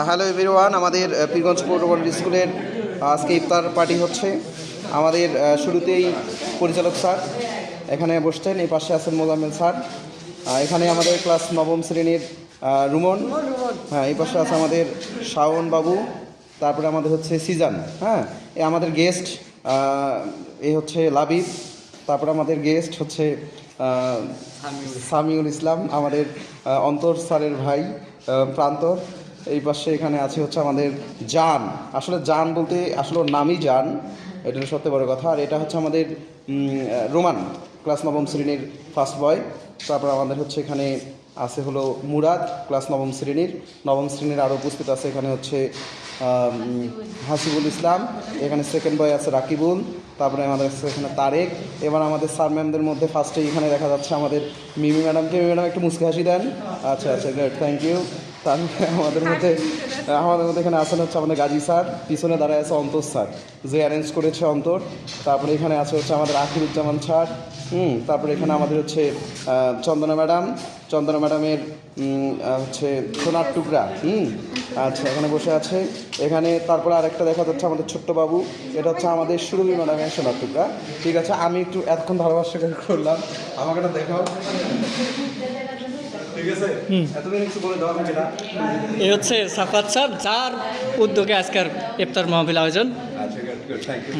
Hello everyone, আমাদের পীরগঞ্জ পৌর model স্কুলের আজকে ইফতার পার্টি হচ্ছে। আমাদের শুরুতেই পরিচালক স্যার এখানে বসছেন, এই পাশে আছেন মোজাম্মেল স্যার। এখানে আমাদের ক্লাস নবম শ্রেণীর রুমন, হ্যাঁ এই পাশে আছে আমাদের শাওন বাবু, তারপরে আমাদের হচ্ছে সিজান, হ্যাঁ এ আমাদের গেস্ট এই হচ্ছে লাবিব, তারপরে আমাদের গেস্ট হচ্ছে সামিউল ইসলাম, আমাদের অন্তর স্যারের ভাই প্রান্তর। এই পাশে এখানে আছে হচ্ছে আমাদের জান, আসলে জান বলতে আসলে ওর নামই জান, এটা সবথেকে বড় কথা। আর এটা হচ্ছে আমাদের রোমান, ক্লাস নবম শ্রেণীর ফার্স্ট বয়। তারপর আমাদের হচ্ছে এখানে আছে হলো মুরাদ, ক্লাস নবম শ্রেণীর আরও উপস্থিত আছে এখানে হচ্ছে হাসিবুল ইসলাম, এখানে সেকেন্ড বয় আছে রাকিবুল, তারপরে আমাদের আছে এখানে তারেক। এবার আমাদের স্যার ম্যামদের মধ্যে ফার্স্টে এখানে দেখা যাচ্ছে আমাদের মিমি ম্যাডামকে। মিমি ম্যাডাম একটু মুচকি হাসি দেন। আচ্ছা আচ্ছা, গ্রেট, থ্যাংক ইউ। তারপরে আমাদের মধ্যে এখানে আসেন হচ্ছে আমাদের গাজী স্যার, পিছনে দাঁড়ায় আছে অন্তর স্যার, যে অ্যারেঞ্জ করেছে অন্তর। তারপরে এখানে আছে হচ্ছে আমাদের আখিরুজ্জামান স্যার, তারপরে এখানে আমাদের হচ্ছে চন্দনা ম্যাডামের হচ্ছে সোনার টুকরা, আচ্ছা এখানে বসে আছে। এখানে তারপরে আরেকটা দেখা যাচ্ছে আমাদের ছোট্ট বাবু, এটা হচ্ছে আমাদের সুরভি ম্যাডামের সোনার টুকরা। ঠিক আছে, আমি একটু এতক্ষণ ভালোবাসা করলাম, আমাকে এটা দেখাও। এই হচ্ছে সাফাত সাহেব, যার উদ্যোগে আজকের ইফতার মাহফিল আয়োজন। আচ্ছা, থ্যাংক ইউ।